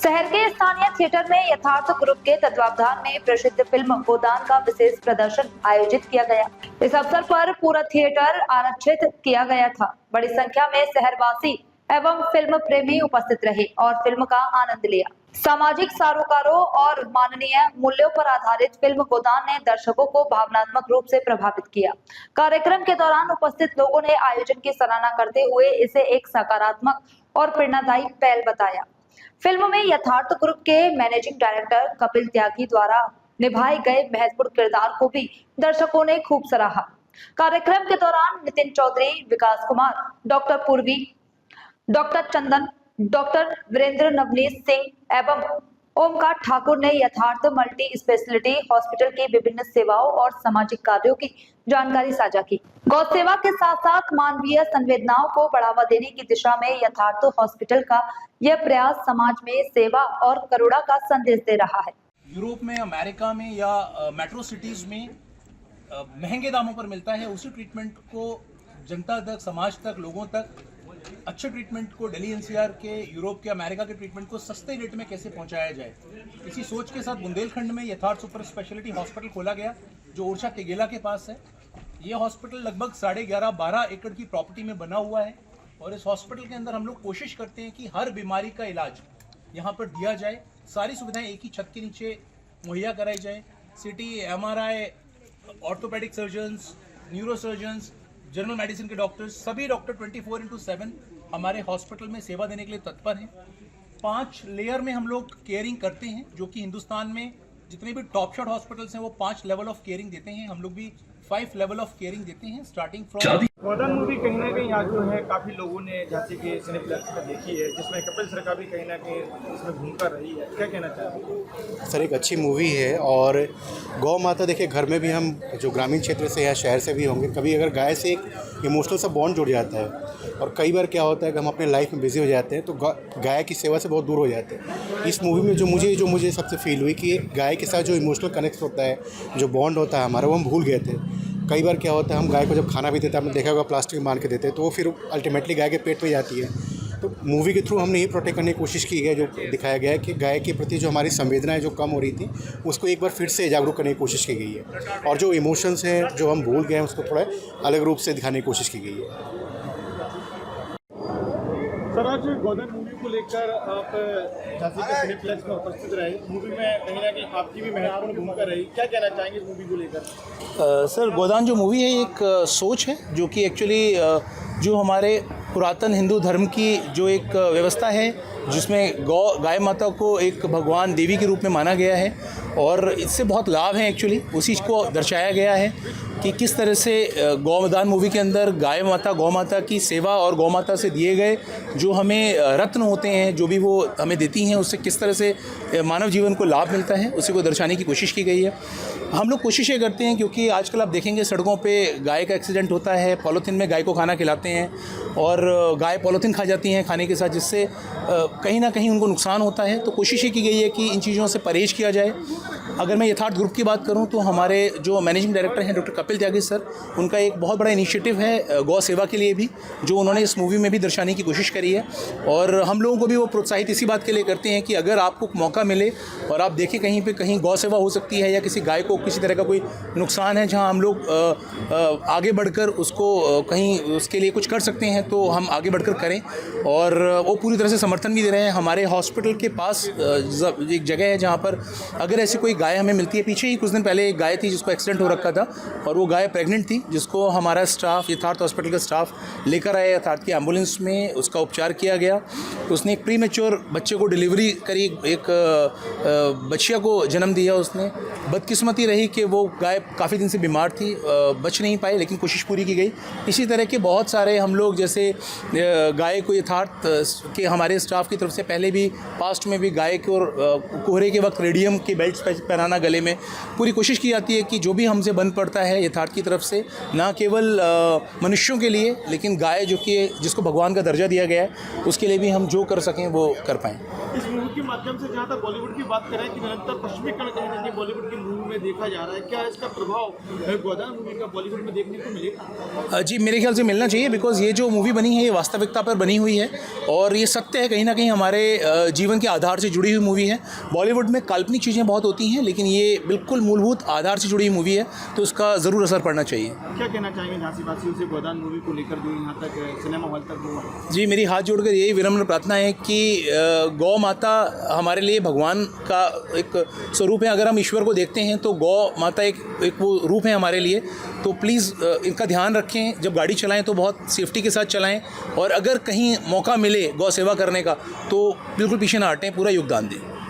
शहर के स्थानीय थिएटर में यथार्थ ग्रुप के तत्वावधान में प्रसिद्ध फिल्म गोदान का विशेष प्रदर्शन आयोजित किया गया। इस अवसर पर पूरा थिएटर आरक्षित किया गया था। बड़ी संख्या में शहरवासी एवं फिल्म प्रेमी उपस्थित रहे और फिल्म का आनंद लिया। सामाजिक सरोकारों और मानवीय मूल्यों पर आधारित फिल्म गोदान ने दर्शकों को भावनात्मक रूप से प्रभावित किया। कार्यक्रम के दौरान उपस्थित लोगों ने आयोजन की सराहना करते हुए इसे एक सकारात्मक और प्रेरणादायी पहल बताया। फिल्म में यथार्थ ग्रुप के मैनेजिंग डायरेक्टर कपिल त्यागी द्वारा निभाए गए महत्वपूर्ण किरदार को भी दर्शकों ने खूब सराहा। कार्यक्रम के दौरान नितिन चौधरी, विकास कुमार, डॉक्टर पूर्वी, डॉक्टर चंदन, डॉक्टर वीरेंद्र, नवनीत सिंह एवं ओमकार ठाकुर ने यथार्थ मल्टी स्पेशलिटी हॉस्पिटल की विभिन्न सेवाओं और सामाजिक कार्यों की जानकारी साझा की। गौ सेवा के साथ साथ मानवीय संवेदनाओं को बढ़ावा देने की दिशा में यथार्थ हॉस्पिटल का यह प्रयास समाज में सेवा और करुणा का संदेश दे रहा है। यूरोप में, अमेरिका में या मेट्रो सिटीज में महंगे दामों पर मिलता है, उसी ट्रीटमेंट को जनता तक, समाज तक, लोगों तक अच्छे ट्रीटमेंट को दिल्ली एनसीआर के, यूरोप के, अमेरिका के ट्रीटमेंट को सस्ते रेट में कैसे पहुंचाया जाए, इसी सोच के साथ बुंदेलखंड में यथार्थ सुपर स्पेशलिटी हॉस्पिटल खोला गया, जो ओरछा केगेला के पास है। ये हॉस्पिटल लगभग 11.5-12 एकड़ की प्रॉपर्टी में बना हुआ है और इस हॉस्पिटल के अंदर हम लोग कोशिश करते हैं कि हर बीमारी का इलाज यहाँ पर दिया जाए। सारी सुविधाएं एक ही छत के नीचे मुहैया कराई जाए। City, MRI, orthopaedic surgeons, neuro surgeons, general medicine के डॉक्टर्स, सभी डॉक्टर 24/7 हमारे हॉस्पिटल में सेवा देने के लिए तत्पर हैं। 5 लेयर में हम लोग केयरिंग करते हैं, जो कि हिंदुस्तान में जितने भी टॉप शॉट हॉस्पिटल्स हैं वो 5 लेवल ऑफ केयरिंग देते हैं। हम लोग भी 5 लेवल ऑफ केयरिंग देते हैं, स्टार्टिंग फ्रॉम। गोदान मूवी कहीं ना कहीं आज जो है काफ़ी लोगों ने झांसी के सिनेप्लेक्स में देखी है, जिसमें कपिल सर का भी कहीं ना कहीं इसमें भूमिका रही है। क्या कहना चाहेंगे? सर, एक अच्छी मूवी है और गौ माता देखिए, घर में भी हम जो ग्रामीण क्षेत्र से या शहर से भी होंगे, कभी अगर गाय से एक इमोशनल सा बॉन्ड जुड़ जाता है और कई बार क्या होता है कि हम अपने लाइफ में बिजी हो जाते हैं तो गाय की सेवा से बहुत दूर हो जाते हैं। इस मूवी में जो मुझे सबसे फील हुई कि एक गाय के साथ जो इमोशनल कनेक्ट होता है, जो बॉन्ड होता है हमारा, वो हम भूल गए थे। कई बार क्या होता है, हम गाय को जब खाना भी देते हैं, आपने देखा होगा प्लास्टिक में बांध के देते हैं, तो वो फिर अल्टीमेटली गाय के पेट में जाती है। तो मूवी के थ्रू हमने ये प्रोटेक्ट करने की कोशिश की है, जो दिखाया गया है कि गाय के प्रति जो हमारी संवेदनाएं जो कम हो रही थी, उसको एक बार फिर से जागरूक करने की कोशिश की गई है और जो इमोशंस हैं जो हम भूल गए हैं, उसको थोड़ा अलग रूप से दिखाने की कोशिश की गई है। सर, आज गोदान मूवी को लेकर आप झांसी के सिनेप्लेक्स में उपस्थित रहे। मूवी में कहीं ना कहीं आपकी भी महत्वपूर्ण भूमिका रही। क्या कहना चाहेंगे इस मूवी को लेकर? सर, गोदान जो मूवी है एक सोच है, जो कि एक्चुअली जो हमारे पुरातन हिंदू धर्म की जो एक व्यवस्था है, जिसमें गाय माता को एक भगवान देवी के रूप में माना गया है और इससे बहुत लाभ हैं। एक्चुअली उसी को दर्शाया गया है कि किस तरह से गोदान मूवी के अंदर गौ माता की सेवा और गौ माता से दिए गए जो हमें रत्न होते हैं, जो भी वो हमें देती हैं, उससे किस तरह से मानव जीवन को लाभ मिलता है, उसी को दर्शाने की कोशिश की गई है। हम लोग कोशिश ये करते हैं, क्योंकि आजकल आप देखेंगे सड़कों पे गाय का एक्सीडेंट होता है, पॉलीथीन में गाय को खाना खिलाते हैं और गाय पॉलीथीन खा जाती हैं खाने के साथ, जिससे कहीं ना कहीं उनको नुकसान होता है। तो कोशिश ये की गई है कि इन चीज़ों से परहेज किया जाए। अगर मैं यथार्थ ग्रुप की बात करूं तो हमारे जो मैनेजिंग डायरेक्टर हैं डॉक्टर कपिल त्यागी सर, उनका एक बहुत बड़ा इनिशिएटिव है गौ सेवा के लिए भी, जो उन्होंने इस मूवी में भी दर्शाने की कोशिश करी है। और हम लोगों को भी वो प्रोत्साहित इसी बात के लिए करते हैं कि अगर आपको मौका मिले और आप देखें कहीं पे कहीं गौ सेवा हो सकती है या किसी गाय को किसी तरह का कोई नुकसान है जहाँ हम लोग आगे बढ़कर उसको कहीं उसके लिए कुछ कर सकते हैं, तो हम आगे बढ़कर करें। और वो पूरी तरह से समर्थन भी दे रहे हैं। हमारे हॉस्पिटल के पास एक जगह है जहाँ पर अगर ऐसी कोई गाय हमें मिलती है, पीछे ही कुछ दिन पहले एक गाय थी जिसको एक्सीडेंट हो रखा था और वो गाय प्रेग्नेंट थी, जिसको हमारा स्टाफ, यथार्थ हॉस्पिटल का स्टाफ लेकर आया यथार्थ की एम्बुलेंस में, उसका उपचार किया गया। तो उसने एक प्रीमेच्योर बच्चे को डिलीवरी करी, एक बच्चिया को जन्म दिया उसने। बदकिस्मती रही कि वो गाय काफ़ी दिन से बीमार थी, बच नहीं पाई, लेकिन कोशिश पूरी की गई। इसी तरह के बहुत सारे हम लोग, जैसे गाय को यथार्थ के हमारे स्टाफ की तरफ से पहले भी पास्ट में भी गाय को कोहरे के वक्त रेडियम के बेल्ट पहनाना गले में, पूरी कोशिश की जाती है कि जो भी हमसे बन पड़ता है यथार्थ की तरफ से, ना केवल मनुष्यों के लिए लेकिन गाय जो कि जिसको भगवान का दर्जा दिया गया है, उसके लिए भी हम जो कर सकें वो कर पाएँ। इस मूवी बॉलीवुड के माध्यम से जहाँ तक बॉलीवुड की बात करें कि निरंतर पश्चिमी कण कहीं ना कहीं बॉलीवुड की मूवी में देखा जा रहा है, क्या इसका प्रभाव गोदान मूवी का बॉलीवुड में देखने को मिलेगा? जी मेरे ख्याल से मिलना चाहिए, बिकॉज़ ये जो मूवी बनी है ये वास्तविकता पर बनी हुई है और ये सत्य है, कहीं ना कहीं हमारे जीवन के आधार से जुड़ी हुई मूवी है। बॉलीवुड में काल्पनिक चीज़ें बहुत होती हैं, लेकिन ये बिल्कुल मूलभूत आधार से जुड़ी हुई मूवी है, तो उसका ज़रूर असर पड़ना चाहिए। क्या कहना चाहेंगे झांसी वासियों से गोदान मूवी को लेकर जो यहाँ तक सिनेमा हॉल तक हुआ? जी मेरी हाथ जोड़कर यही विनम्र प्रार्थना है कि गौ माता हमारे लिए भगवान का एक स्वरूप है। अगर हम ईश्वर को देखते हैं तो गौ माता एक वो रूप है हमारे लिए। तो प्लीज़ इनका ध्यान रखें, जब गाड़ी चलाएं तो बहुत सेफ्टी के साथ चलाएं, और अगर कहीं मौका मिले गौ सेवा करने का तो बिल्कुल पीछे ना हटें, पूरा योगदान दें।